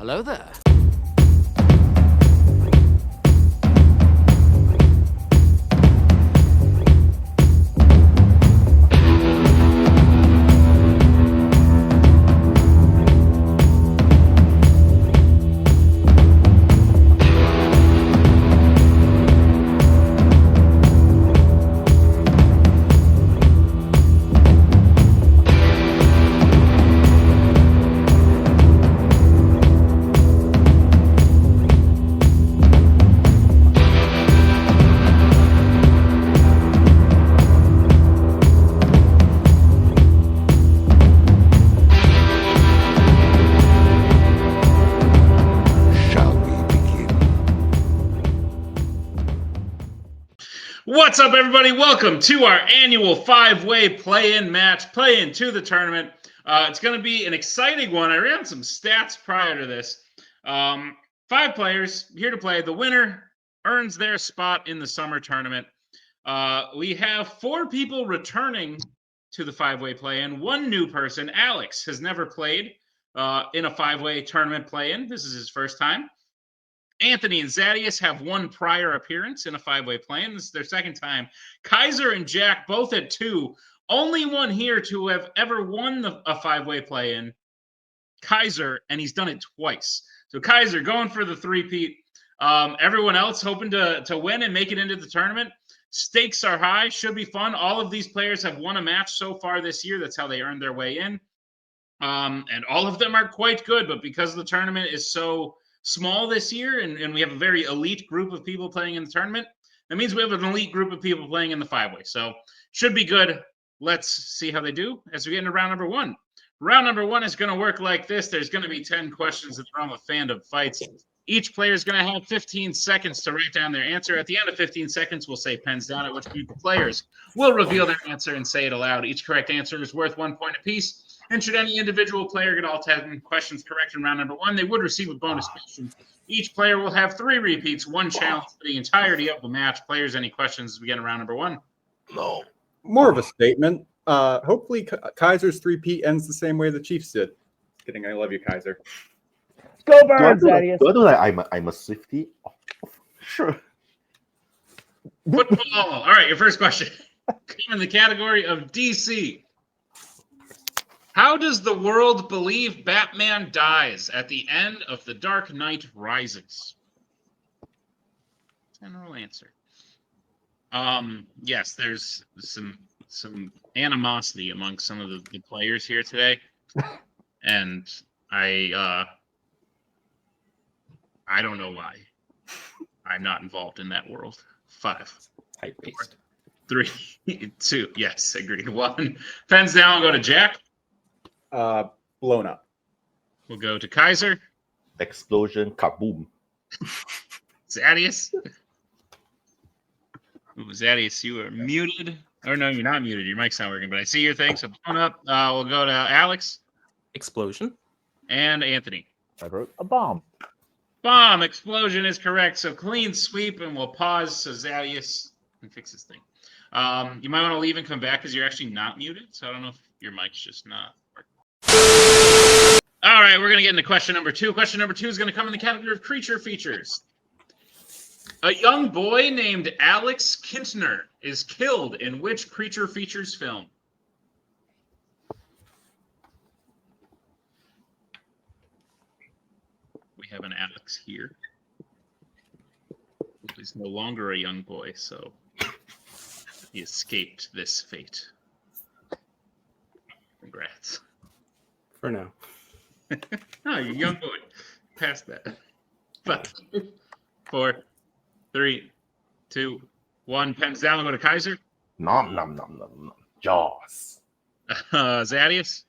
Hello there. What's up, everybody? Welcome to our annual five-way play-in match, play-in to the tournament. It's going to be an exciting one. I ran some stats prior to this. 5 players here to play. The winner earns their spot in the summer tournament. We have 4 people returning to the five-way play-in. 1 new person, Alex, has never played in a five-way tournament play-in. This is his first time. Anthony and Zadius have 1 prior appearance in a 5-way play-in. This is their second time. Kaiser and Jack both at 2. Only one here to have ever won a 5-way play-in. Kaiser, and he's done it twice. So Kaiser going for the three-peat. Everyone else hoping to win and make it into the tournament. Stakes are high. Should be fun. All of these players have won a match so far this year. That's how they earned their way in. And all of them are quite good, but because the tournament is so small this year, and we have a very elite group of people playing in the tournament, that means we have an elite group of people playing in the 5-way. So should be good. Let's see how they do as we get into round number 1. Round number 1 is going to work like this. There's going to be 10 questions in the realm of Fandom Fights. Each player is going to have 15 seconds to write down their answer. At the end of 15 seconds, we'll say pens down, at which point the players will reveal their answer and say it aloud. Each correct answer is worth 1 point apiece. And should any individual player get all 10 questions correct in round number 1, they would receive a bonus question. Each player will have 3 repeats, 1 challenge for the entirety of the match. Players, any questions as we get in round number 1? No. More of a statement. Hopefully Kaiser's three-peat ends the same way the Chiefs did. Just kidding. I love you, Kaiser. Go Birds, Zadius. Do I do that? I'm a Swiftie? Oh, sure. Football. All right, your first question. In the category of DC. How does the world believe Batman dies at the end of The Dark Knight Rises? General answer. Yes, there's some animosity among some of the players here today, and I don't know why. I'm not involved in that world. 5, 4, 3, 2. Yes, agreed. 1. Pens down. We'll go to Jack. Blown up. We'll go to Kaiser. Explosion, kaboom. Zadius. Ooh, Zadius, you are muted. Or no, you're not muted. Your mic's not working, but I see your thing. So blown up. We'll go to Alex. Explosion. And Anthony. I wrote a bomb. Bomb. Explosion is correct. So clean sweep, and we'll pause so Zadius can fix his thing. You might want to leave and come back because you're actually not muted. So I don't know if your mic's just not working. All right, we're going to get into question number 2. Question number 2 is going to come in the category of creature features. A young boy named Alex Kintner is killed in which creature features film? We have an Alex here. He's no longer a young boy, so he escaped this fate. Congrats. For now. Oh, you're a young boy. Past that. 5, 4, 3, 2, 1. Pens down. We'll go to Kaiser. Nom, nom, nom, nom, nom. Jaws. Zadius.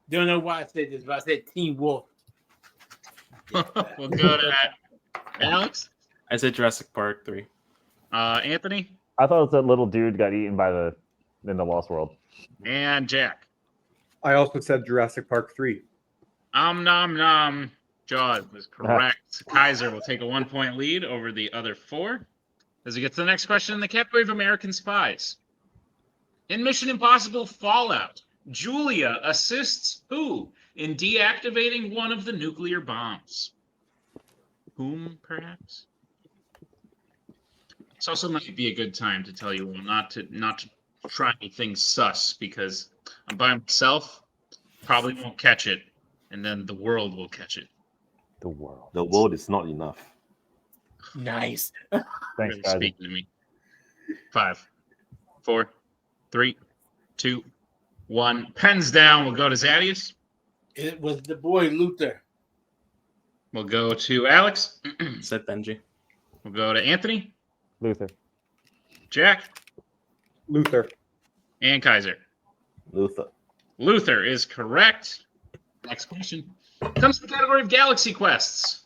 Don't know why I said this, but I said Teen Wolf. We'll go to Alex. I said Jurassic Park 3. Anthony. I thought it was that little dude got eaten in the Lost World. And Jack. I also said Jurassic Park 3. Nom nom. Jaws was correct. Kaiser will take a 1-point lead over the other 4. As we get to the next question in the category of American Spies. In Mission Impossible Fallout, Julia assists who in deactivating one of the nuclear bombs? whom, perhaps? It's also might be a good time to tell you all not to try anything sus because I'm by myself, probably won't catch it, and then the world will catch it. The world. The world is not enough. Nice. Thanks, Really guys. speaking to me. 5, 4, 3, 2, 1. Pens down. We'll go to Zadius. It was the boy Luther. We'll go to Alex. Said Benji. We'll go to Anthony, Luther. Jack, Luther. and Kaiser. Luther. Luther is correct. Next question comes to the category of Galaxy Quests.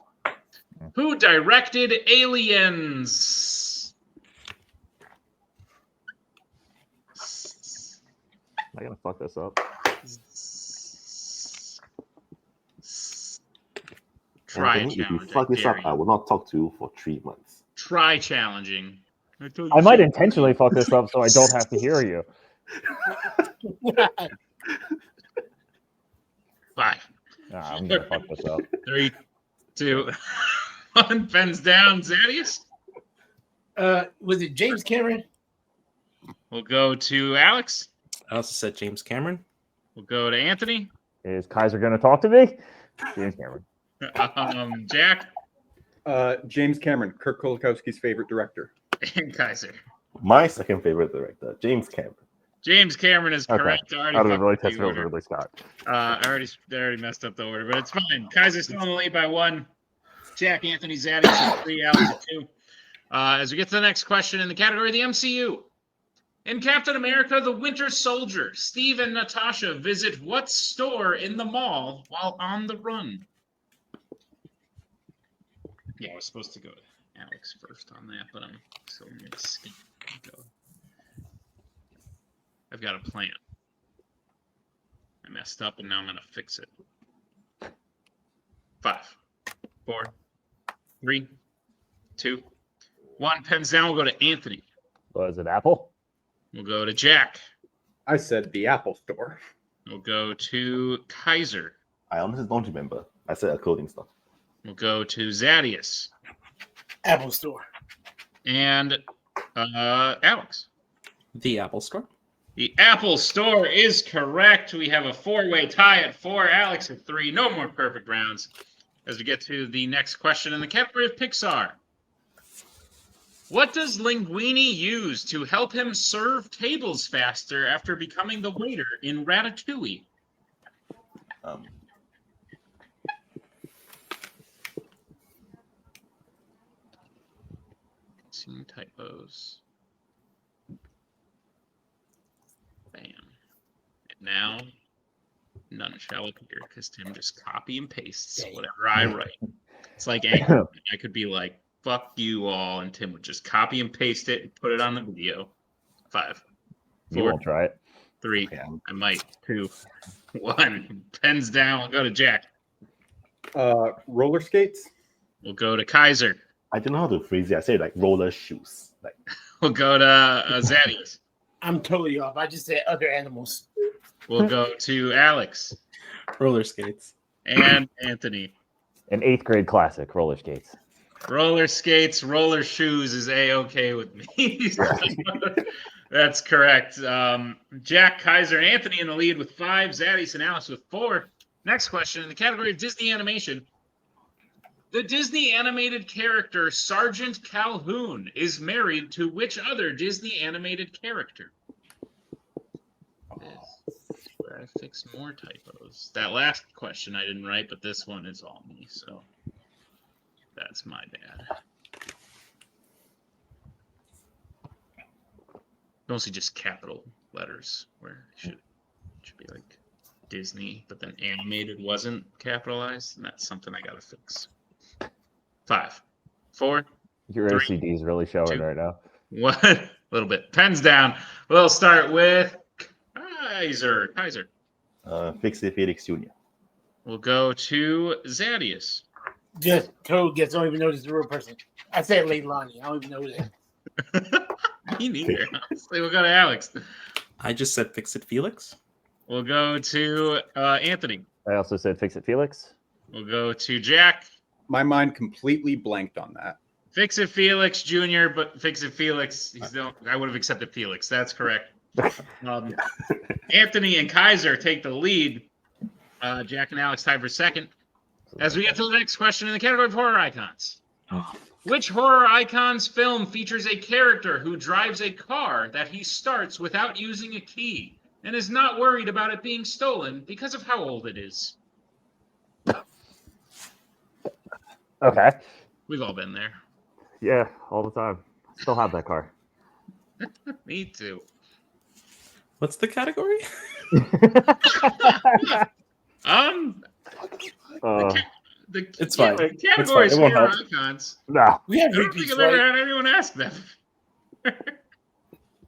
Who directed Aliens? Am I gonna fuck this up? Try Anthony, if you challenge. fuck this up, I will not talk to you for 3 months. Try challenging. I might intentionally fuck this up so I don't have to hear you. 5, Nah, I'm gonna fuck this up. 3, 2, 1. Pens down. Zadius. Was it James Cameron? We'll go to Alex. I also said James Cameron. We'll go to Anthony. Is Kaiser gonna talk to me? James Cameron. Jack James Cameron, Kirk Kolakowski's favorite director. and Kaiser. My second favorite director, James Cameron. James Cameron is Okay. correct. I already I'd have fucked really up the tested over order. Ridley Scott. I already messed up the order, but it's fine. Kaiser's still in the lead by 1. Jack, Anthony, Zaddy at 3, Alex at 2. As we get to the next question in the category of the MCU. In Captain America, the Winter Soldier, Steve and Natasha visit what store in the mall while on the run? Yeah, I was supposed to go to Alex first on that, but I'm still going to skip. I've got a plan. I messed up, and now I'm going to fix it. 5, 4, 3, 2, 1. Pens down. We'll go to Anthony. Was it Apple? We'll go to Jack. I said the Apple Store. We'll go to Kaiser. I honestly don't remember. I said a clothing store. We'll go to Zadius. Apple Store. And Alex. The Apple Store. The Apple Store is correct. We have a 4-way tie at 4. Alex at 3. No more perfect rounds. As we get to the next question in the category of Pixar. What does Linguini use to help him serve tables faster after becoming the waiter in Ratatouille? Seeing typos. Bam. And now, none shall appear because Tim just copy and pastes whatever I write. It's like Anchor. I could be like, fuck you all, and Tim would just copy and paste it and put it on the video. 5, You 4, won't try it. 3, Okay, I might, 2, 1. Pens down. We'll go to Jack. Roller skates. We'll go to Kaiser. I don't know how to phrase it. I say like roller shoes. Like We'll go to Zadius. I'm totally off. I just said other animals. We'll go to Alex Roller skates. and Anthony. An 8th grade classic, roller skates. Roller skates, roller shoes is A-okay with me. That's correct. Jack, Kaiser, and Anthony in the lead with 5. Zadius and Alex with 4. Next question in the category of Disney animation. The Disney animated character Sergeant Calhoun is married to which other Disney animated character? This is where I fix more typos. That last question I didn't write, but this one is all me, so that's my bad. Mostly just capital letters where it should be like Disney, but then animated wasn't capitalized, and that's something I gotta fix. 5, 4, Your 3, OCD is really showing 2. right now. 1. A little bit. Pens down. We'll start with Kaiser. Fix it, Felix Jr. We'll go to Zadius. Just total guess. Don't even know this is a real person. I said Leilani. I don't even know that. Me neither. Honestly, we'll go to Alex. I just said Fix It Felix. We'll go to Anthony. I also said fix it, Felix. We'll go to Jack. My mind completely blanked on that. Fix It Felix Jr., but Fix It Felix, I would have accepted Felix. That's correct. Anthony and Kaiser take the lead. Jack and Alex tied for second. As we get to the next question in the category of horror icons. Which horror icon's film features a character who drives a car that he starts without using a key and is not worried about it being stolen because of how old it is? Okay. We've all been there. Yeah, all the time. Still have that car. Me too. What's the category? It's fine. The category is It won't horror help. icons. No. We have I don't think repeats, I've ever right? had anyone ask them.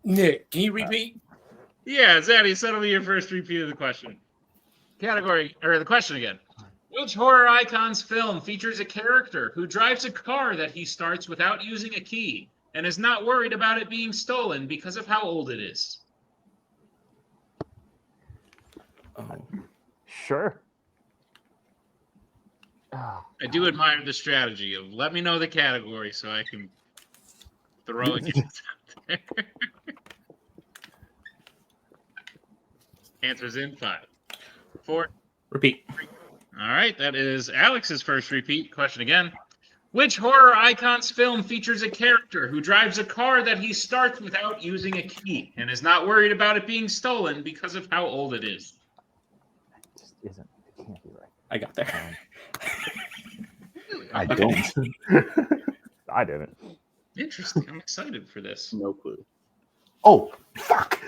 Nick, can you repeat? Yeah, Zaddy, settle me your first repeat of the question. The question again. Which horror icon's film features a character who drives a car that he starts without using a key and is not worried about it being stolen because of how old it is? Oh, Sure. I do admire the strategy of let me know the category so I can throw it out there. Answers in 5, 4. repeat. All right, that is Alex's first repeat. Question again. Which horror icon's film features a character who drives a car that he starts without using a key and is not worried about it being stolen because of how old it is? It just isn't. It can't be right. I got there. I don't. I didn't. Interesting. I'm excited for this. No clue. Oh, fuck.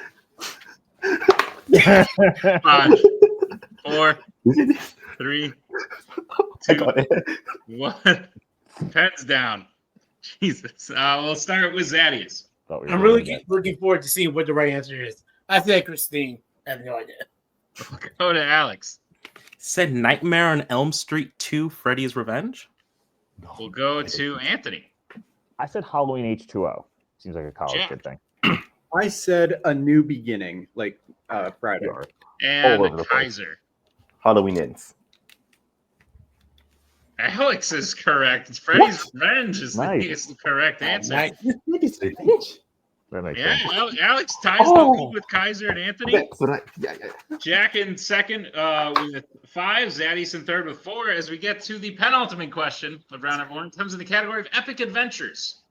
5, 4, Is it this? 3, I 2, got it. 1. Pens down. Jesus. We'll start with Zadius. Thought we were I'm doing really that. looking forward to seeing what the right answer is. I said Christine. I have no idea. Go to Alex. Said Nightmare on Elm Street 2: Freddy's Revenge. We'll go to Anthony. I said Halloween H2O. Seems like a college Jack. kid thing. I said A New Beginning, like Friday. Sure. And All over the place. Kaiser. Halloween ends. Alex is correct. It's Freddy's Revenge is Nice. the correct answer. Nice. Freddy's Revenge. That makes Yeah, sense. Alex ties the Oh. lead with Kaiser and Anthony. That's right. Yeah. Jack in second with 5. Zaddy's in third with 4. As we get to the penultimate question of round number 1, comes in the category of epic adventures.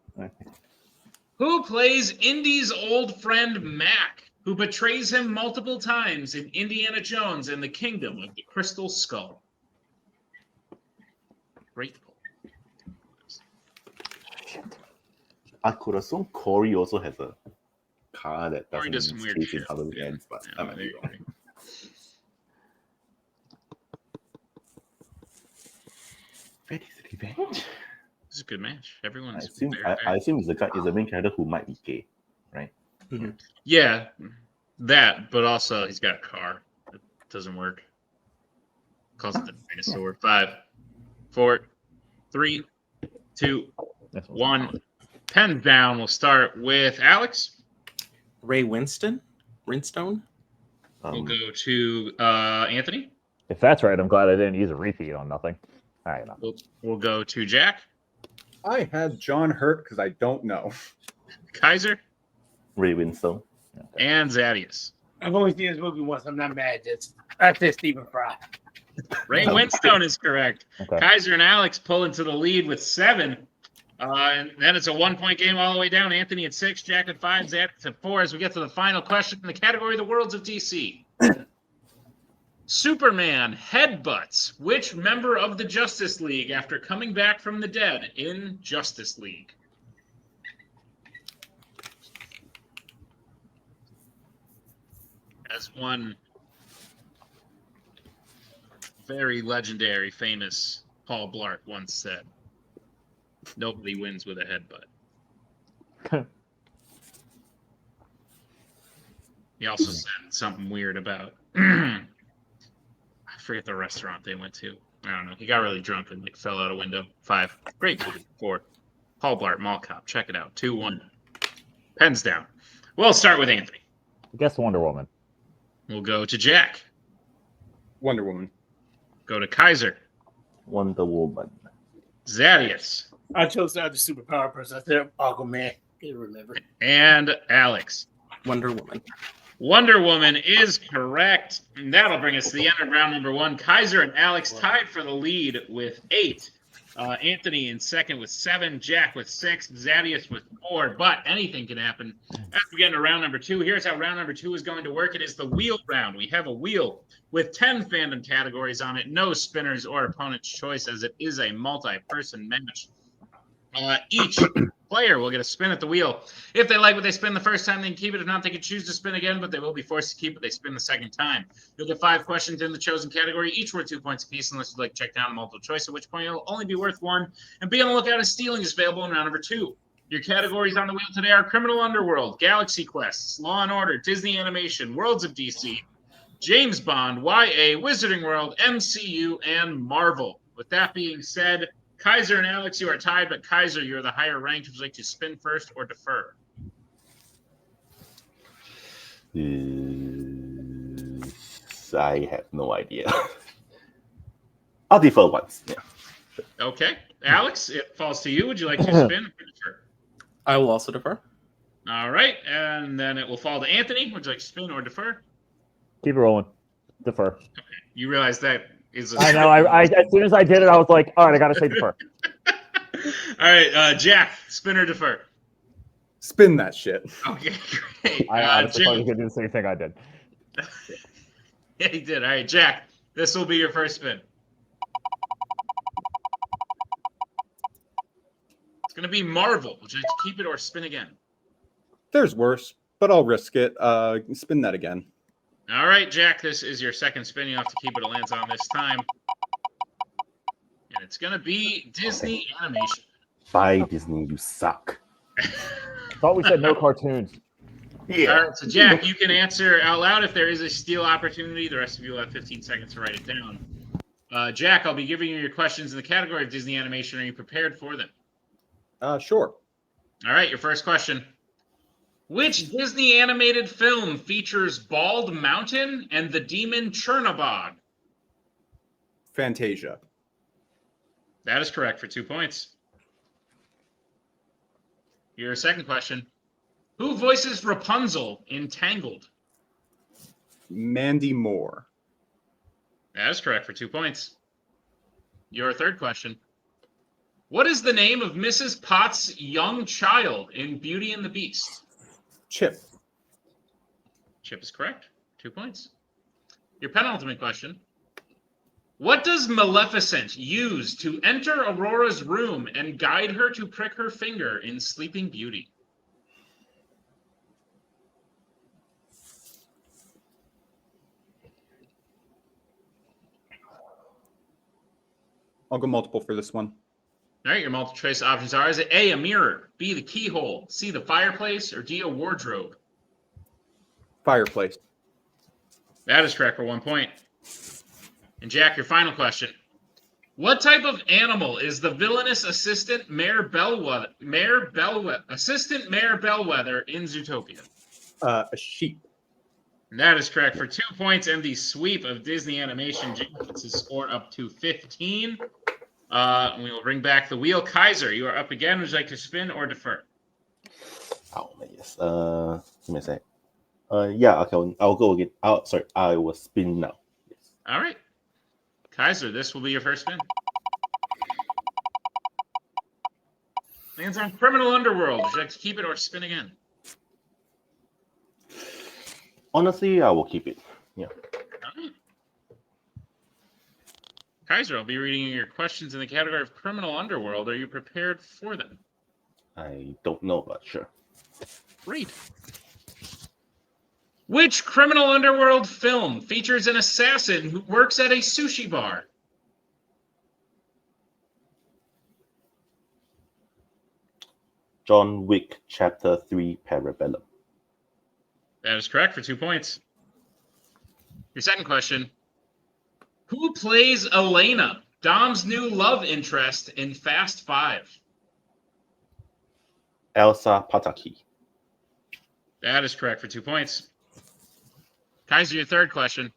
Who plays Indy's old friend Mac, who betrays him multiple times in Indiana Jones and the Kingdom of the Crystal Skull? Great pull. I could assume Corey also has a car that Corey does some weird chase shit. in Halloween Yeah. ends, but Yeah, I might there be you wrong. go. Freddy's Revenge. This is a good match. I Everyone's assume very, I very- assume is the main character who might be gay, right? Yeah, that, but also he's got a car. It doesn't work. Calls it the dinosaur. 5, 4, 3, 2, This one's 1. solid. Pen down. We'll start with Alex. Ray Winstone. We'll go to Anthony. If that's right, I'm glad I didn't use a repeat on nothing. All right, enough. We'll go to Jack. I had John Hurt because I don't know. Kaiser. Ray Winstone. And Zadius. I've only seen this movie once. I'm not mad at this. I said Stephen Fry. Ray Winstone is correct. Okay. Kaiser and Alex pull into the lead with 7. And then it's a 1-point game all the way down. Anthony at 6, Jack at 5, Zadius at 4. As we get to the final question in the category of the Worlds of DC. Superman headbutts which member of the Justice League after coming back from the dead in Justice League? As one very legendary, famous Paul Blart once said, nobody wins with a headbutt. He also said something weird about I forget the restaurant they went to. I don't know. He got really drunk and like fell out a window. 5. Great movie. 4. Paul Blart Mall Cop. Check it out. 2, 1. Pens down. We'll start with Anthony. I guess Wonder Woman. We'll go to Jack. Wonder Woman. Go to Kaiser. Wonder Woman. Zadius, I chose the other superpower person. I said Aquaman. You remember? and Alex. Wonder Woman. Wonder Woman is correct. And that'll bring us to the end of round number 1. Kaiser and Alex tied for the lead with 8. Anthony in second with 7. Jack with 6. Zadius with 4. But anything can happen as we get into round number 2. Here's how round number 2 is going to work. It is the wheel round. We have a wheel with 10 fandom categories on it. No spinners or opponent's choice, as it is a multi-person match. Each player will get a spin at the wheel. If they like what they spin the first time, they can keep it. If not, they can choose to spin again, but they will be forced to keep it. They spin the second time. You'll get 5 questions in the chosen category, each worth 2 points apiece, unless you'd like to check down a multiple choice, at which point it'll only be worth 1. And be on the lookout as stealing is available in round number 2. Your categories on the wheel today are Criminal Underworld, Galaxy Quests, Law & Order, Disney Animation, Worlds of DC, James Bond, YA, Wizarding World, MCU, and Marvel. With that being said, Kaiser and Alex, you are tied, but Kaiser, you're the higher ranked. Would you like to spin first or defer? I have no idea. I'll defer once. Yeah. Okay. Alex, it falls to you. Would you like to spin or defer? I will also defer. All right. And then it will fall to Anthony. Would you like to spin or defer? Keep it rolling. Defer. You realize that is a I know. I as soon as I did it, I was like, all right, I got to say defer. All right. Jack, spin or defer? Spin that shit. Okay, great. I honestly thought you Jim. could do the same thing I did. Yeah, he did. All right, Jack, this will be your first spin. It's going to be Marvel. Would you like to keep it or spin again? There's worse, but I'll risk it. Spin that again. All right, Jack, this is your second spin. You have to keep it. It lands on this time. And it's going to be Disney Animation. Bye, Disney, you suck. Thought we said no cartoons. Yeah. All right, so Jack, you can answer out loud if there is a steal opportunity. The rest of you will have 15 seconds to write it down. Jack, I'll be giving you your questions in the category of Disney Animation. Are you prepared for them? Sure. All right, your first question. Which Disney animated film features Bald Mountain and the demon Chernabog? Fantasia. That is correct for 2 points. Your second question. Who voices Rapunzel in Tangled? Mandy Moore. That is correct for 2 points. Your third question. What is the name of Mrs. Potts' young child in Beauty and the Beast? Chip. Chip is correct. 2 points. Your penultimate question. What does Maleficent use to enter Aurora's room and guide her to prick her finger in Sleeping Beauty? I'll go multiple for this one. All right, your multiple choice options are: is it A, a mirror, B, the keyhole, C, the fireplace, or D, a wardrobe? Fireplace. That is correct for 1 point. And Jack, your final question. What type of animal is the villainous assistant Mayor Bellwether in Zootopia? A sheep. And that is correct for 2 points, and the sweep of Disney Animation gets his score up to 15. We will bring back the wheel. Kaiser, you are up again. Would you like to spin or defer? Oh, yes. Give me a sec. Yeah, okay, I'll go again. Sorry, I will spin now. Yes. All right. Kaiser, this will be your first spin. Lands on Criminal Underworld. Would you like to keep it or spin again? Honestly, I will keep it. Yeah. All right. Kaiser, I'll be reading your questions in the category of Criminal Underworld. Are you prepared for them? I don't know, but sure. Great. Which Criminal Underworld film features an assassin who works at a sushi bar? John Wick Chapter 3 Parabellum. That is correct for 2 points. Your second question. Who plays Elena, Dom's new love interest in Fast 5? Elsa Pataki. That is correct for 2 points. Kaiser, your third question.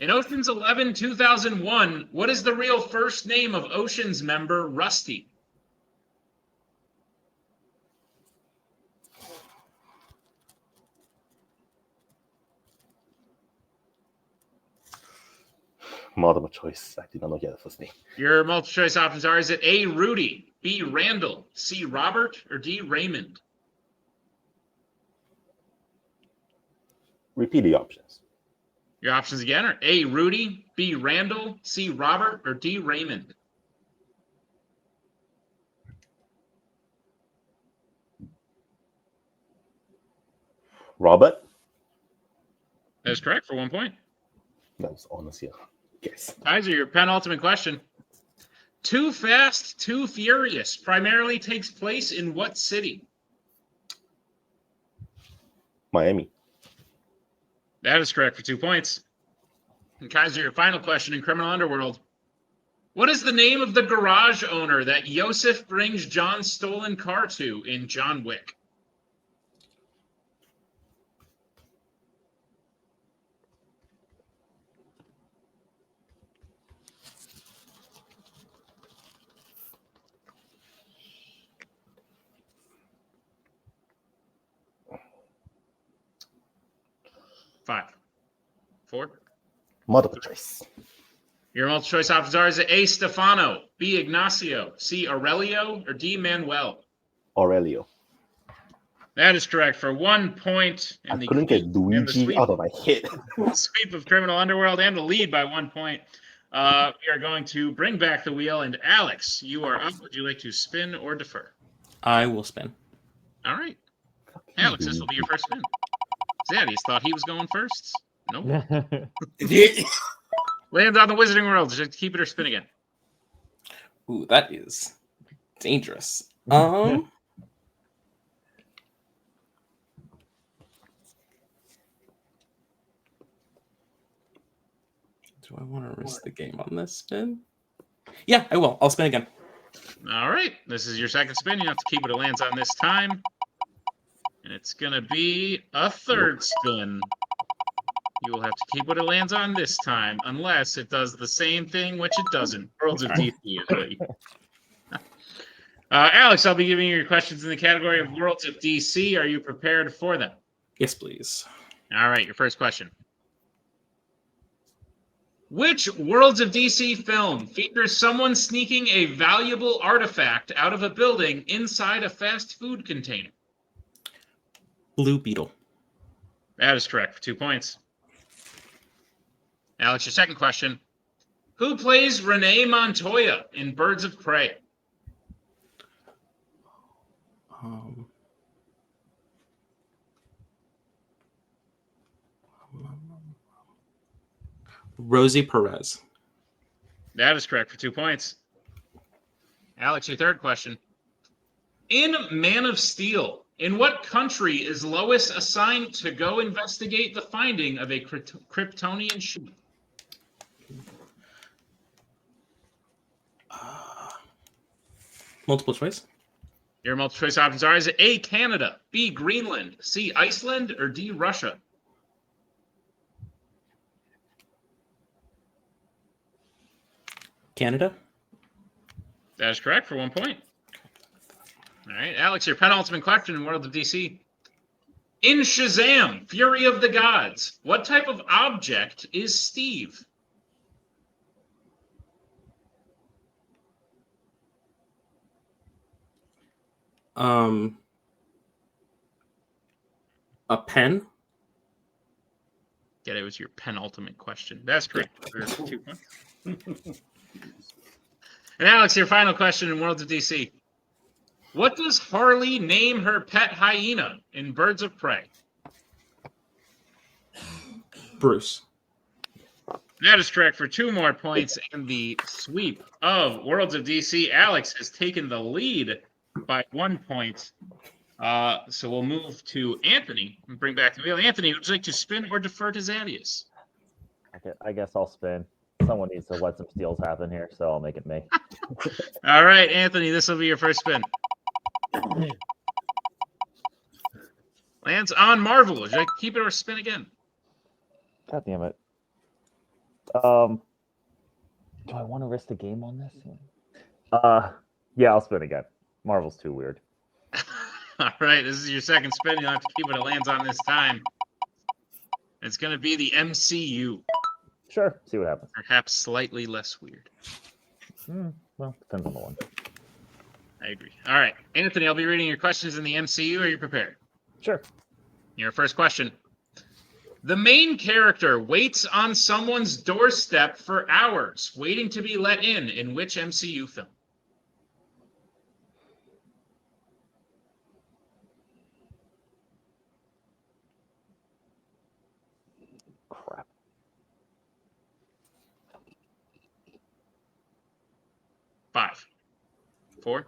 In Ocean's 11 2001, what is the real first name of Ocean's member Rusty? Multiple choice. I did not know he had a first name. Your multiple choice options are: is it A. Rudy, B. Randall, C. Robert, or D. Raymond? Repeat the options. Your options again are A. Rudy, B. Randall, C. Robert, or D. Raymond. Robert? That is correct for 1 point. That was honestly a guess. Kaiser, your penultimate question. Too Fast, Too Furious primarily takes place in what city? Miami. That is correct for 2 points. And Kaiser, your final question in Criminal Underworld. What is the name of the garage owner that Yosef brings John's stolen car to in John Wick? Five, four. Multiple choice. Your multiple choice options are: is it A. Stefano, B. Ignacio, C. Aurelio, or D. Manuel? Aurelio. That is correct for 1 point. I couldn't get Luigi out of my head. Sweep of Criminal Underworld and the lead by 1 point. We are going to bring back the wheel, and Alex, you are up. Would you like to spin or defer? I will spin. All right. Alex, this will be your first spin. Zaddy's thought he was going first. Nope. Lands on the Wizarding World. Just keep it or spin again. Ooh, that is dangerous. Do I want to risk the game on this spin? Yeah, I will. I'll spin again. All right. This is your second spin. You have to keep it. It lands on this time. And it's going to be a third spin. You will have to keep what it lands on this time, unless it does the same thing, which it doesn't. Worlds of DC usually. Alex, I'll be giving you your questions in the category of Worlds of DC. Are you prepared for them? Yes, please. All right, your first question. Which Worlds of DC film features someone sneaking a valuable artifact out of a building inside a fast food container? Blue Beetle. That is correct for 2 points. Alex, your second question. Who plays Renee Montoya in Birds of Prey? Rosie Perez. That is correct for 2 points. Alex, your third question. In Man of Steel, in what country is Lois assigned to go investigate the finding of a Kryptonian ship? Multiple choice. Your multiple choice options are: is it A, Canada, B, Greenland, C, Iceland, or D, Russia? Canada. That is correct for 1 point. All right, Alex, your penultimate question in World of DC. In Shazam, Fury of the Gods, what type of object is Steve? A pen. Yeah, it was your penultimate question. That's correct. For 2 points. And Alex, your final question in Worlds of DC. What does Harley name her pet hyena in Birds of Prey? Bruce. That is correct for 2 more points. And the sweep of Worlds of DC, Alex has taken the lead by 1 point. So we'll move to Anthony and bring back the wheel. Anthony, would you like to spin or defer to Zadius? I guess I'll spin. Someone needs to let some steals happen here, so I'll make it me. All right, Anthony, this will be your first spin. Lands on Marvel. Would you like to keep it or spin again? God damn it. Do I want to risk the game on this? Yeah, I'll spin again. Marvel's too weird. All right, this is your second spin. You'll have to keep what it lands on this time. It's going to be the MCU. Sure, see what happens. Perhaps slightly less weird. Well, depends on the one. I agree. All right, Anthony, I'll be reading your questions in the MCU. Are you prepared? Sure. Your first question. The main character waits on someone's doorstep for hours, waiting to be let in which MCU film? Crap. 5, 4,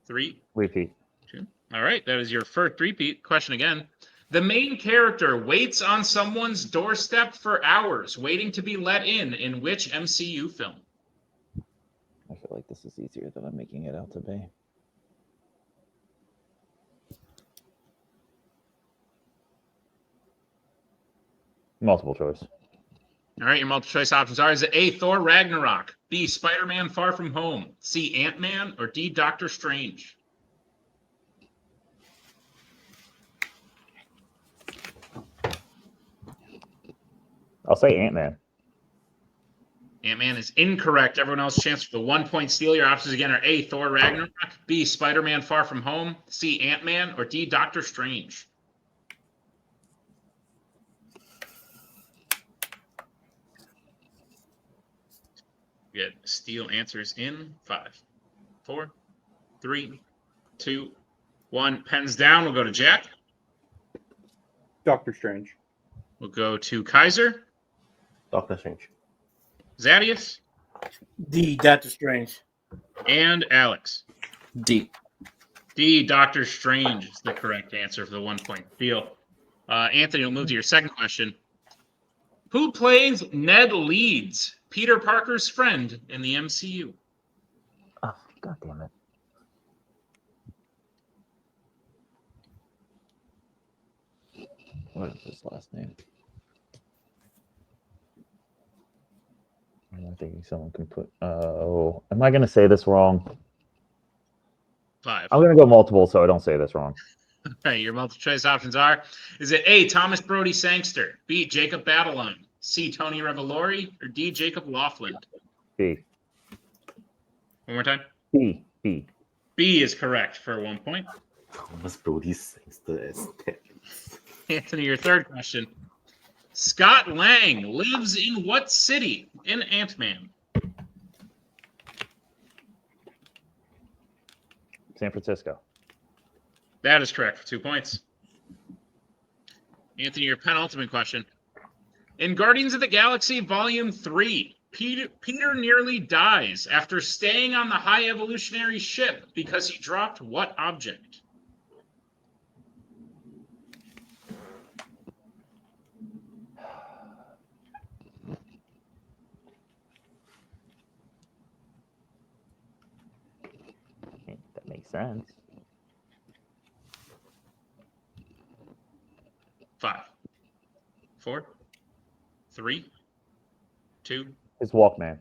3, Repeat. 2. All right, that is your first repeat. Question again. The main character waits on someone's doorstep for hours, waiting to be let in which MCU film? I feel like this is easier than I'm making it out to be. Multiple choice. All right, your multiple choice options are: is it A, Thor Ragnarok, B, Spider-Man Far From Home, C, Ant-Man, or D, Doctor Strange? I'll say Ant-Man. Ant-Man is incorrect. Everyone else chance for the 1 point steal. Your options again are A, Thor Ragnarok, B, Spider-Man Far From Home, C, Ant-Man, or D, Doctor Strange. Get steal answers in 5, 4, 3, 2, 1. Pens down. We'll go to Jack. Doctor Strange. We'll go to Kaiser. Doctor Strange. Zadius. D, Doctor Strange. And Alex. D. D, Doctor Strange is the correct answer for the 1 point steal. Anthony, we'll move to your second question. Who plays Ned Leeds, Peter Parker's friend in the MCU? Oh, God damn it. What is his last name? I'm thinking someone can put. Oh, am I going to say this wrong? 5. I'm going to go multiple so I don't say this wrong. All right, your multiple choice options are: is it A, Thomas Brody Sangster, B, Jacob Batalon, C, Tony Revolori, or D, Jacob Laughlin? B. One more time. B. B. B is correct for 1 point. Thomas Brody Sangster as Ted. Anthony, your third question. Scott Lang lives in what city in Ant-Man? San Francisco. That is correct for 2 points. Anthony, your penultimate question. In Guardians of the Galaxy Volume 3, Peter nearly dies after staying on the high evolutionary ship because he dropped what object? That makes sense. 5, 4, 3, 2. It's Walkman.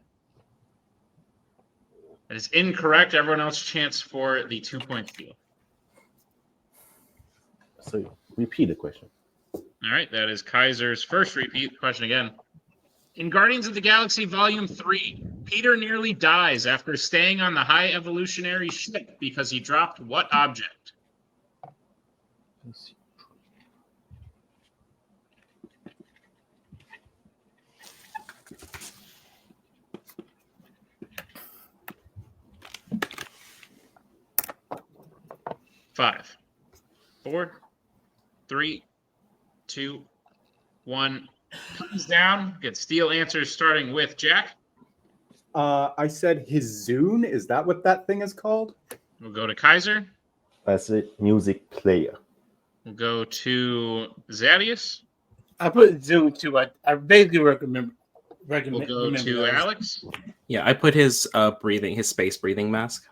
That is incorrect. Everyone else chance for the 2 point steal. So repeat the question. All right, that is Kaiser's first repeat. Question again. In Guardians of the Galaxy Volume 3, Peter nearly dies after staying on the high evolutionary ship because he dropped what object? Five, 4, 3, 2, 1. Comes down. Get steal answers starting with Jack. I said his Zune. Is that what that thing is called? We'll go to Kaiser. That's it. Music player. We'll go to Zadius. I put Zoom too. I basically recommend. We'll go to that. Alex. Yeah, I put his his space breathing mask.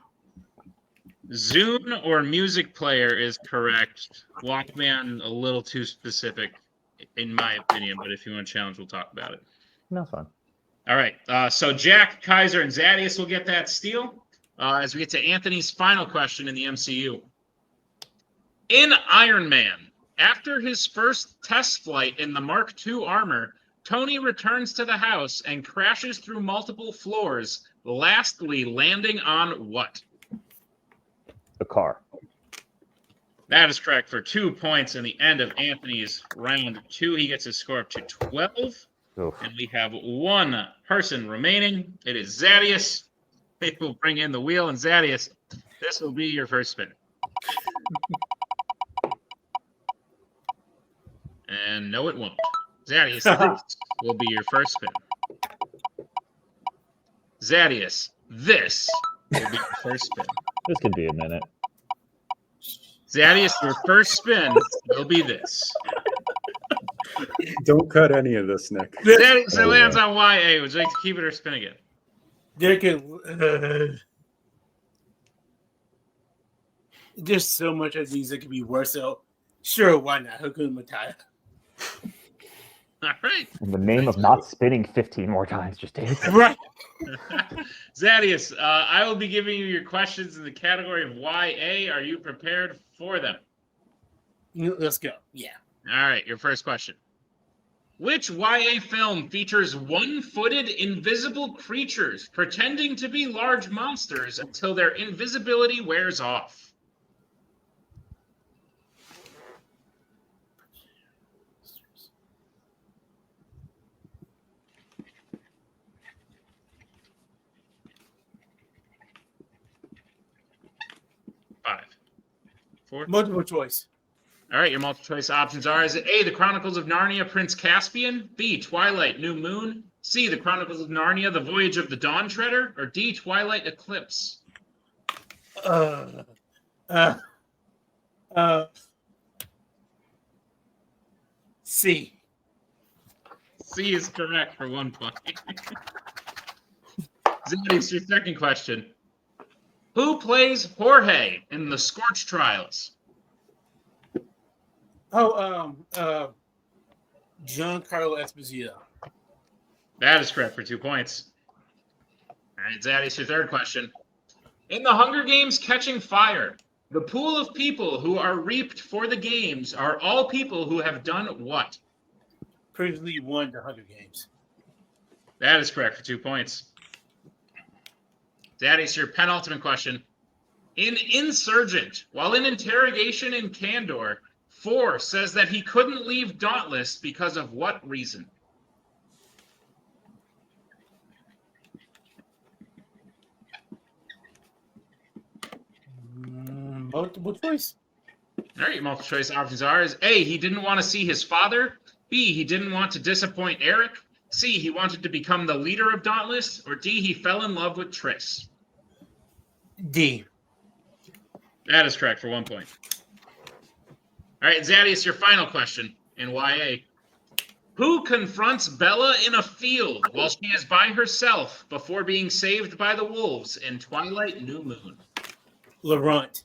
Zune or music player is correct. Walkman, a little too specific, in my opinion, but if you want to challenge, we'll talk about it. No, it's fine. All right. So Jack, Kaiser, and Zadius will get that steal. As we get to Anthony's final question in the MCU. In Iron Man, after his first test flight in the Mark II armor, Tony returns to the house and crashes through multiple floors, lastly landing on what? A car. That is correct for 2 points in the end of Anthony's round 2. He gets his score up to 12. Oof. And we have one person remaining. It is Zadius. They will bring in the wheel. And Zadius, this will be your first spin. And no, it won't. Zadius, this will be your first spin. Zadius, this will be your first spin. This could be a minute. Zadius, your first spin will be this. Don't cut any of this, Nick. Zadius, it lands on YA. Would you like to keep it or spin again? There can. There's so much of these that could be worse. So, sure, why not? Hakuna Matata. All right. In the name of not spinning 15 more times, just take it. Right. Zadius, I will be giving you your questions in the category of YA. Are you prepared for them? Let's go. Yeah. All right, your first question. Which YA film features one-footed invisible creatures pretending to be large monsters until their invisibility wears off? Five, four. Multiple choice. All right, your multiple choice options are: is it A, The Chronicles of Narnia, Prince Caspian; B, Twilight, New Moon; C, The Chronicles of Narnia, The Voyage of the Dawn Treader; or D, Twilight Eclipse? C. C is correct for 1 point. Zadius, your second question. Who plays Jorge in the Scorch Trials? Giancarlo Esposito. That is correct for 2 points. All right, Zadius, your third question. In the Hunger Games Catching Fire, the pool of people who are reaped for the games are all people who have done what? Previously won the Hunger Games. That is correct for 2 points. Zadius, your penultimate question. In Insurgent, while in interrogation in Kandor, Four says that he couldn't leave Dauntless because of what reason? Multiple choice. All right, your multiple choice options are: is A, he didn't want to see his father; B, he didn't want to disappoint Eric; C, he wanted to become the leader of Dauntless; or D, he fell in love with Triss. D. That is correct for 1 point. All right, Zadius, your final question in YA. Who confronts Bella in a field while she is by herself before being saved by the wolves in Twilight New Moon? Laurent.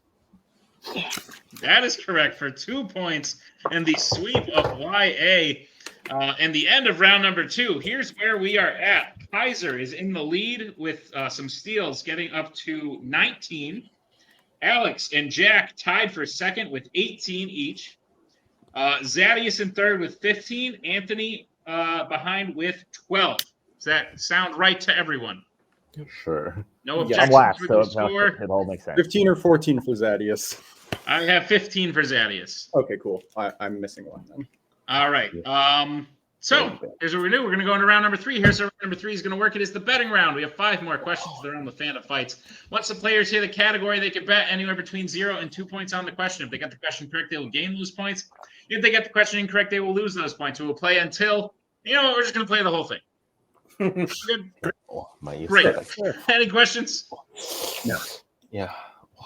That is correct for 2 points and the sweep of YA. And the end of round number 2. Here's where we are at. Kaiser is in the lead with some steals, getting up to 19. Alex and Jack tied for second with 18 each. Zadius in third with 15. Anthony behind with 12. Does that sound right to everyone? Sure. No Yeah, I'm objections last, with so the score? it all makes sense. 15 or 14 for Zadius. I have 15 for Zadius. Okay, cool. I'm missing one then. All right. So here's what we do. We're going to go into round number 3. Here's how round number 3 is going to work. It is the betting round. We have 5 more questions that are on the Fandom Fights. Once the players hear the category, they can bet anywhere between 0 and 2 points on the question. If they get the question correct, they will gain those points. If they get the question incorrect, they will lose those points. We will play until, we're just going to play the whole thing. Good. Oh, my ears. Great. Any questions? No. Yeah.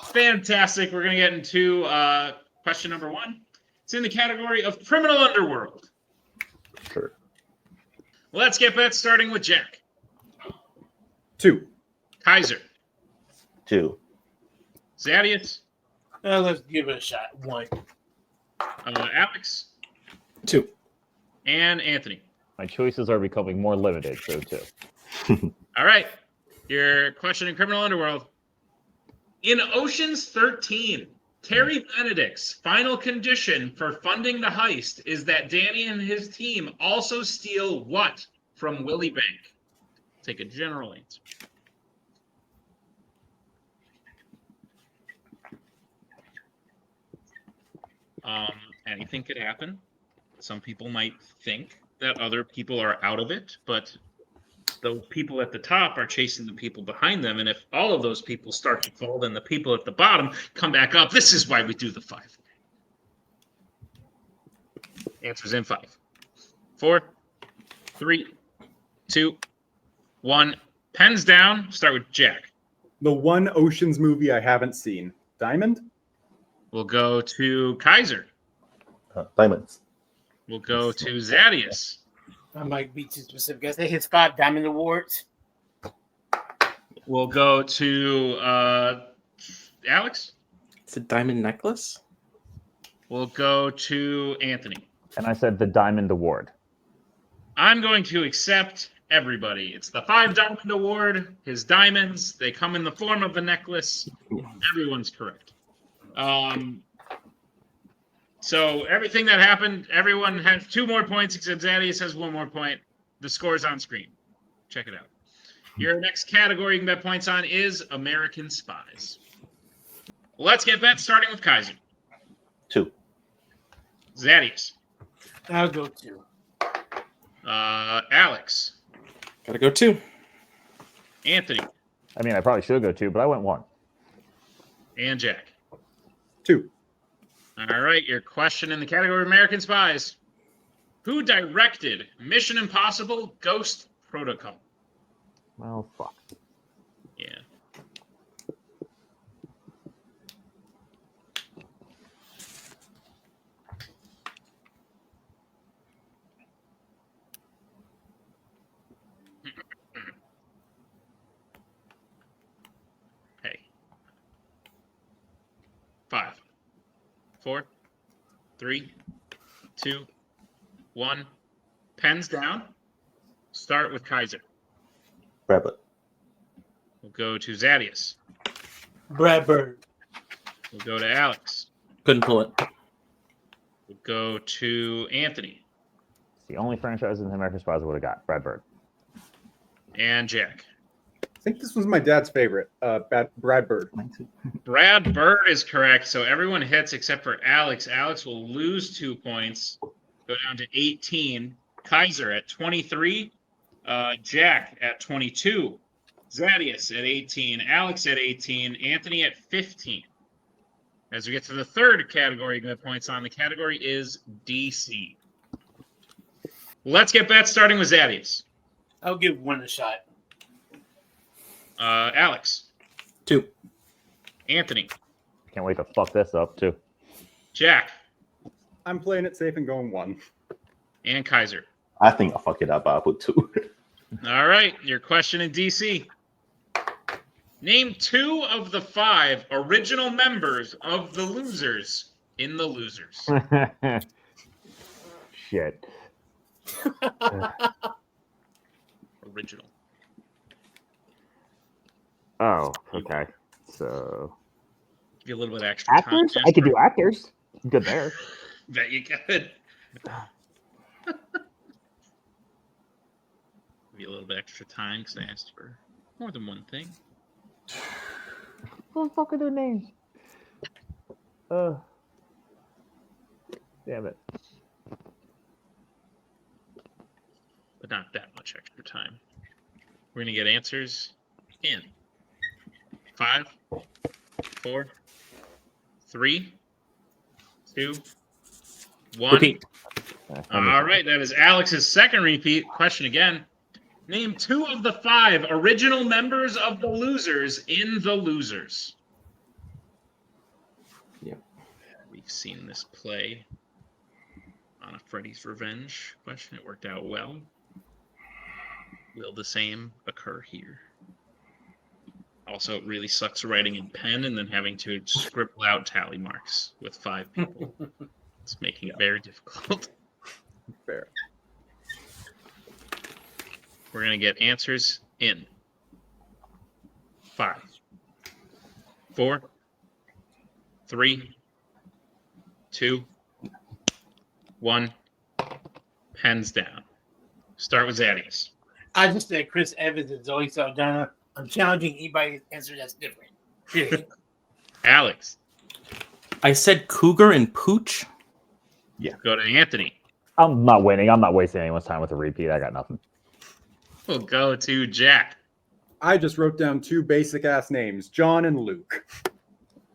Fantastic. We're going to get into question number 1. It's in the category of criminal underworld. Sure. Let's get bets starting with Jack. 2. Kaiser. 2. Zadius. Let's give it a shot. 1. Alex. 2. And Anthony. My choices are becoming more limited, so too. All right. Your question in Criminal Underworld. In Ocean's 13, Terry Benedict's final condition for funding the heist is that Danny and his team also steal what from Willie Bank? Take a general answer. Anything could happen. Some people might think that other people are out of it, but the people at the top are chasing the people behind them. And if all of those people start to fall, then the people at the bottom come back up. This is why we do the 5. Answers in 5, 4, 3, 2, 1. Pens down. Start with Jack. The one Oceans movie I haven't seen. Diamond? We'll go to Kaiser. Diamonds. We'll go to Zadius. I might be too specific. I say his 5 Diamond Awards. We'll go to Alex. It's a diamond necklace. We'll go to Anthony. And I said the Diamond Award. I'm going to accept everybody. It's the 5 Diamond Award. His diamonds, they come in the form of a necklace. Everyone's correct. So everything that happened, everyone has 2 more points except Zadius has 1 more point. The score's on screen. Check it out. Your next category you can bet points on is American Spies. Let's get bets starting with Kaiser. 2. Zadius. I'll go 2. Alex. Gotta go 2. Anthony. I mean, I probably should go 2, but I went 1. And Jack. 2. All right, your question in the category of American Spies. Who directed Mission Impossible Ghost Protocol? Well, fuck. Yeah. Hey. 5, 4, 3, 2, 1. Pens down. Start with Kaiser. Rabbit. We'll go to Zadius. Brad Bird. We'll go to Alex. Couldn't pull it. We'll go to Anthony It's the only franchise in the American Spies I would have got. Brad Bird. and Jack. I think this was my dad's favorite. Brad Bird. Brad Bird is correct. So everyone hits except for Alex. Alex will lose 2 points, go down to 18. Kaiser at 23. Jack at 22. Zadius at 18. Alex at 18. Anthony at 15. As we get to the third category, you get points on. The category is DC. Let's get bets starting with Zadius. I'll give 1 a shot. Alex. 2. Anthony. Can't wait to fuck this up, too. Jack. I'm playing it safe and going 1. And Kaiser. I think I'll fuck it up, but I'll put 2. All right, your question in DC. Name 2 of the 5 original members of the Losers in the Losers. Shit. Original. Oh, okay. So Give you a little bit extra time. actors? I could do actors. Good there. Bet you could. Give you a little bit extra time because I asked for more than one thing. What the fuck are their names? Damn it. But not that much extra time. We're going to get answers in 5, 4, 3, 2, 1. Repeat. All right, that is Alex's second repeat. Question again. Name 2 of the 5 original members of the Losers in the Losers. Yeah. We've seen this play on a Freddy's Revenge question. It worked out well. Will the same occur here? Also, it really sucks writing in pen and then having to scribble out tally marks with 5 people. It's making it very difficult. Fair. We're going to get answers in 5, 4, 3, 2, 1. Pens down. Start with Zadius. I just said Chris Evans and Zoe Saldana. I'm challenging anybody's answer that's different. Period. Alex. I said Cougar and Pooch. Go to Anthony. I'm not winning. I'm not wasting anyone's time with a repeat. I got nothing. We'll go to Jack I just wrote down 2 basic ass names, John and Luke.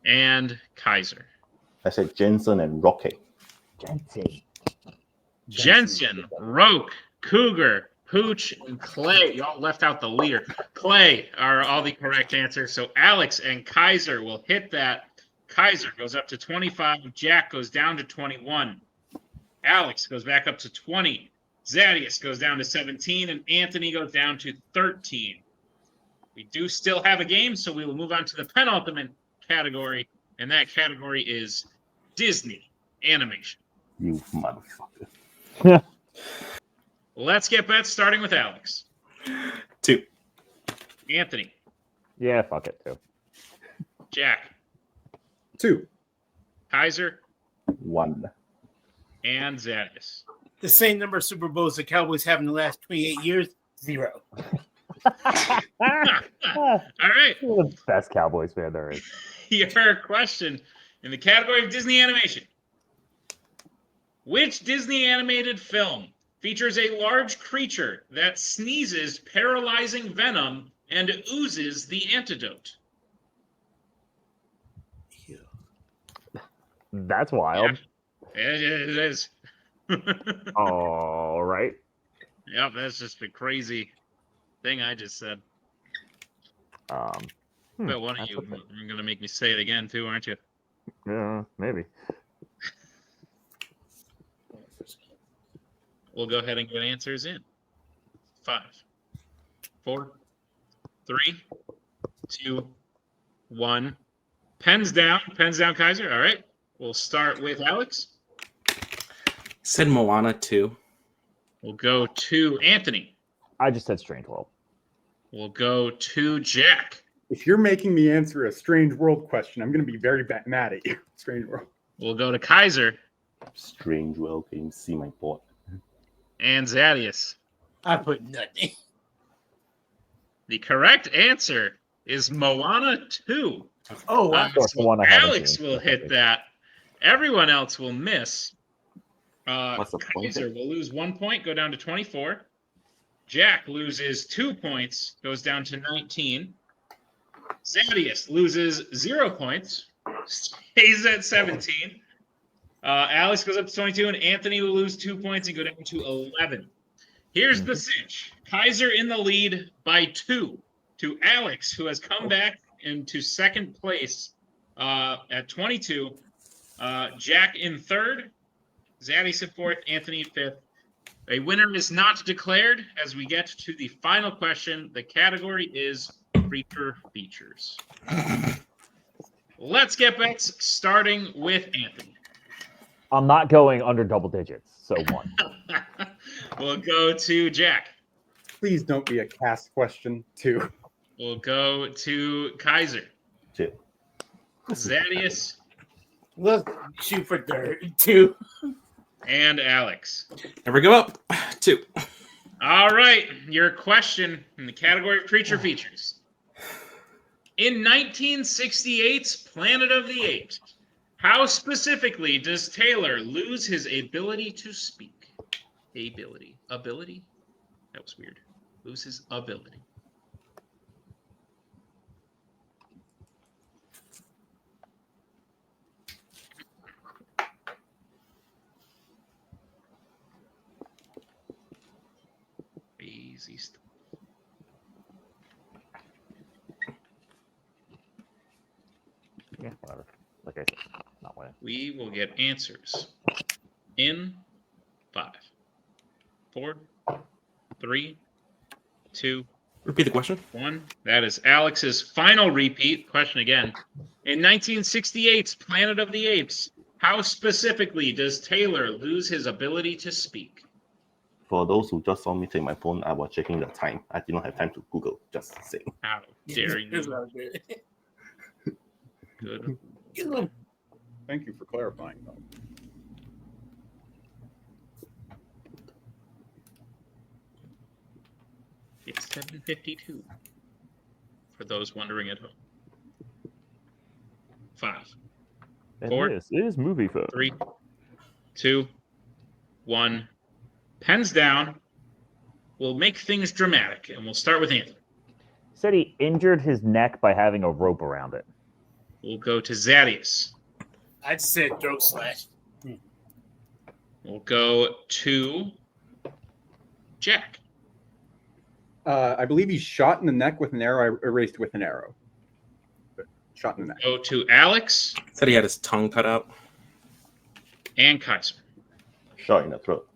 and Kaiser. I said Jensen and Rocky. Jensen, Roke, Cougar, Pooch, and Clay. Y'all left out the leader. Clay are all the correct answers. So Alex and Kaiser will hit that. Kaiser goes up to 25. Jack goes down to 21. Alex goes back up to 20. Zadius goes down to 17. And Anthony goes down to 13. We do still have a game, so we will move on to the penultimate category. And that category is Disney animation. You motherfucker. Let's get bets, starting with Alex. 2. Anthony, Yeah, fuck it too. Jack, 2. Kaiser, 1. and Zadius. The same number of Super Bowls the Cowboys have in the last 28 years, 0. All right. You're the best Cowboys fan there is. Your question in the category of Disney animation. Which Disney animated film features a large creature that sneezes paralyzing venom and oozes the antidote? That's wild. It is. All right. Yep, that's just a crazy thing I just said. But one of that's you okay. are going to make me say it again, too, aren't you? Yeah, maybe. We'll go ahead and get answers in. 5, 4, 3, 2, 1. Pens down. Pens down, Kaiser. All right. We'll start with Alex. Said Moana 2. We'll go to Anthony. I just said Strange World. We'll go to Jack. If you're making me answer a Strange World question, I'm going to be very mad at you. Strange World. We'll go to Kaiser Strange World. Can you see my board? and Zadius. I put nothing. The correct answer is Moana 2. Oh, wow. course, the one I haven't Alex seen. will hit that. Everyone else will miss. What's the point? Kaiser will lose 1 point, go down to 24. Jack loses 2 points, goes down to 19. Zadius loses 0 points, stays at 17. Alex goes up to 22, and Anthony will lose 2 points and go down to 11. Here's the cinch. Kaiser in the lead by 2 to Alex, who has come back into second place at 22. Jack in third, Zadius in fourth, Anthony in fifth. A winner is not declared as we get to the final question. The category is creature features. Let's get bets, starting with Anthony. I'm not going under double digits, so 1. We'll go to Jack. Please don't be a cast question, 2. We'll go to Kaiser. 2. Zadius Let's shoot for third. 2. and Alex. Never give up. 2. All right, your question in the category of creature features. In 1968's Planet of the Apes, how specifically does Taylor lose his ability to speak? Ability? That was weird. Lose his ability. Crazy stuff. Yeah, whatever. Like I said, not winning. We will get answers in 5, 4, 3, 2, Repeat the question. 1. That is Alex's final repeat. Question again. In 1968's Planet of the Apes, how specifically does Taylor lose his ability to speak? For those who just saw me take my phone, I was checking the time. I did not have time to Google. Just saying. How dare Here's you? what I was doing. Good. Thank you for clarifying, though. It's 7:52. For those wondering at home. 5, It 4, is. It is movie phone. 3, 2, 1. Pens down. We'll make things dramatic, and we'll start with Anthony. Said he injured his neck by having a rope around it. We'll go to Zadius. I'd say throat slash. We'll go to Jack. I believe he's shot in the neck with an arrow. I erased with an arrow. But shot in the neck. Go to Alex Said he had his tongue cut out. and Kaiser. Shot in the throat.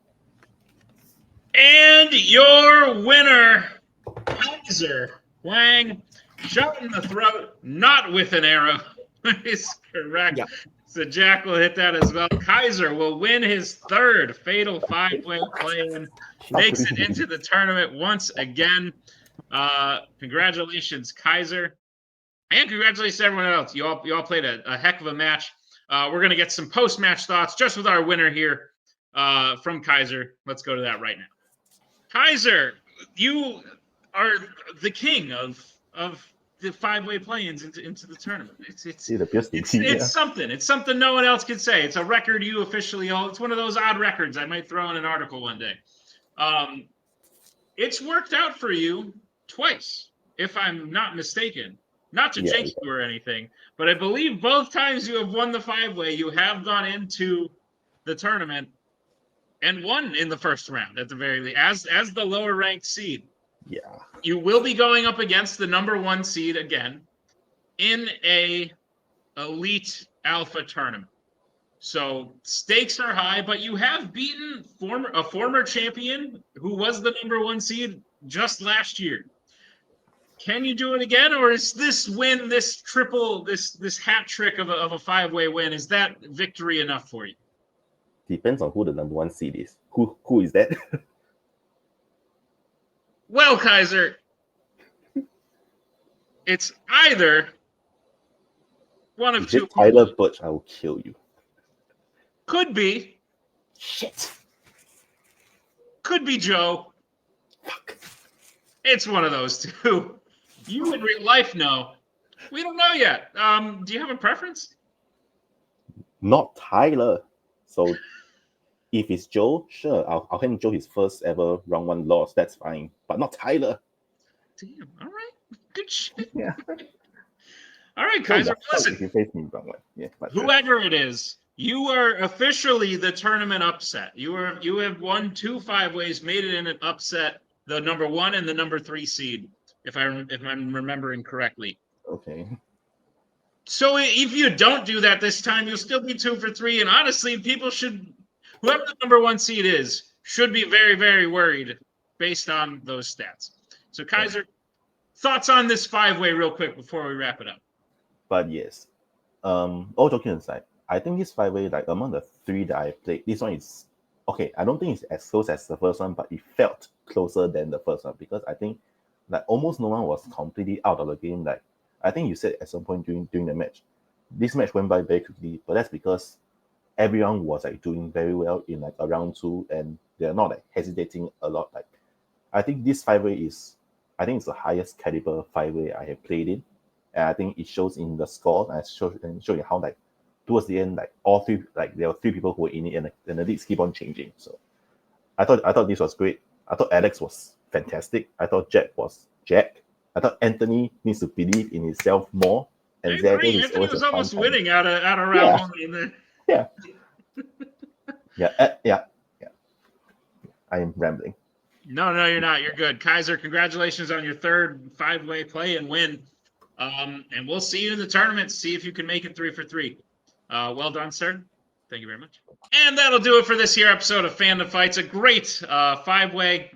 And your winner, Kaiser Huang, shot in the throat, not with an arrow, is correct. Yeah. So Jack will hit that as well. Kaiser will win his third fatal 5-way play-in, makes it into the tournament once again. Congratulations, Kaiser. And congratulations to everyone else. You all played a heck of a match. We're going to get some post-match thoughts just with our winner here from Kaiser. Let's go to that right now. Kaiser, you are the king of the 5-way play-ins into the tournament. It's something. It's something no one else can say. It's a record you officially hold. It's one of those odd records I might throw in an article one day. It's worked out for you twice, if I'm not mistaken. Not to jinx you or anything, but I believe both times you have won the 5-way, you have gone into the tournament and won in the first round at the very least, as the lower ranked seed. Yeah. You will be going up against the number 1 seed again in a elite alpha tournament. So stakes are high, but you have beaten a former champion who was the number 1 seed just last year. Can you do it again, or is this win, this hat trick of a 5-way win, is that victory enough for you? Depends on who the number 1 seed is. Who is that? Well, Kaiser, it's either one of Is two. it Tyler Butch? I will kill you. Could be. Shit. Could be Joe. Fuck. It's one of those two. You in real life know. We don't know yet. Do you have a preference? Not Tyler. So if it's Joe, sure, I'll hand Joe his first ever round 1 loss. That's fine. But not Tyler. Damn. All right. Good shit. Yeah. All right, Kaiser. Listen. If you face me round 1. Yeah. But Whoever it is, you are officially the tournament upset. You have won 2 5-ways, made it in an upset, the number 1 and the number 3 seed, if I'm remembering correctly. Okay. So if you don't do that this time, you'll still be 2 for 3. And honestly, people should, whoever the number 1 seed is, should be very, very worried based on those stats. So Kaiser, thoughts on this 5-way real quick before we wrap it up. But yes, all joking aside, I think this 5-way, like among the 3 that I played, this one is okay. I don't think it's as close as the first one, but it felt closer than the first one because I think like almost no one was completely out of the game. Like I think you said at some point during the match, this match went by very quickly, but that's because everyone was like doing very well in like a round 2, and they're not like hesitating a lot. Like I think this 5-way is, I think it's the highest caliber 5-way I have played in, and I think it shows in the score and show you how like towards the end, like all 3, like there were 3 people who were in it, and the leads keep on changing. So I thought this was great. I thought Alex was fantastic. I thought Jack was Jack. I thought Anthony needs to believe in himself more. And Anthony was almost winning out of round 1 in there. Yeah. I am rambling. No, you're not. You're good. Kaiser, congratulations on your 3rd 5-way play and win. And we'll see you in the tournament. See if you can make it 3 for 3. Well done, sir. Thank you very much. And that'll do it for this here episode of Fandom Fights. A great 5-way.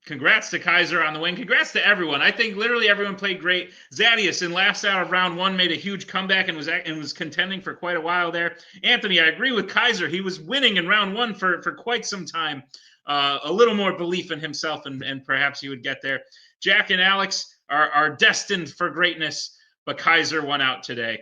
Congrats to Kaiser on the win. Congrats to everyone. I think literally everyone played great. Zadius in last out of round 1 made a huge comeback and was contending for quite a while there. Anthony, I agree with Kaiser. He was winning in round 1 for quite some time. a little more belief in himself, and perhaps he would get there. Jack and Alex are destined for greatness, but Kaiser won out today.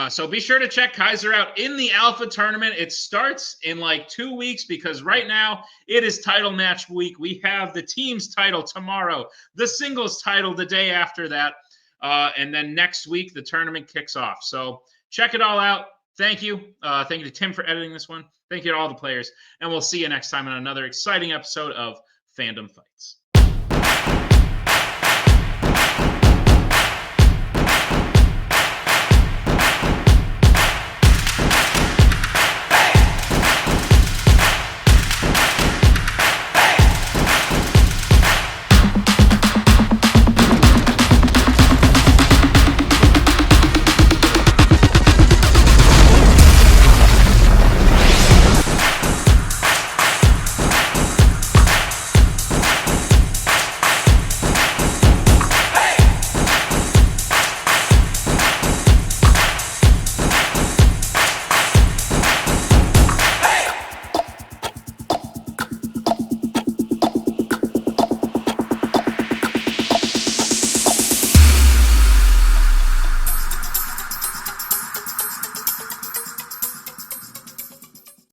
So be sure to check Kaiser out in the Alpha tournament. It starts in like 2 weeks because right now it is title match week. We have the team's title tomorrow, the singles title the day after that. And then next week, the tournament kicks off. So check it all out. Thank you. Thank you to Tim for editing this one. Thank you to all the players. And we'll see you next time on another exciting episode of Fandom Fights.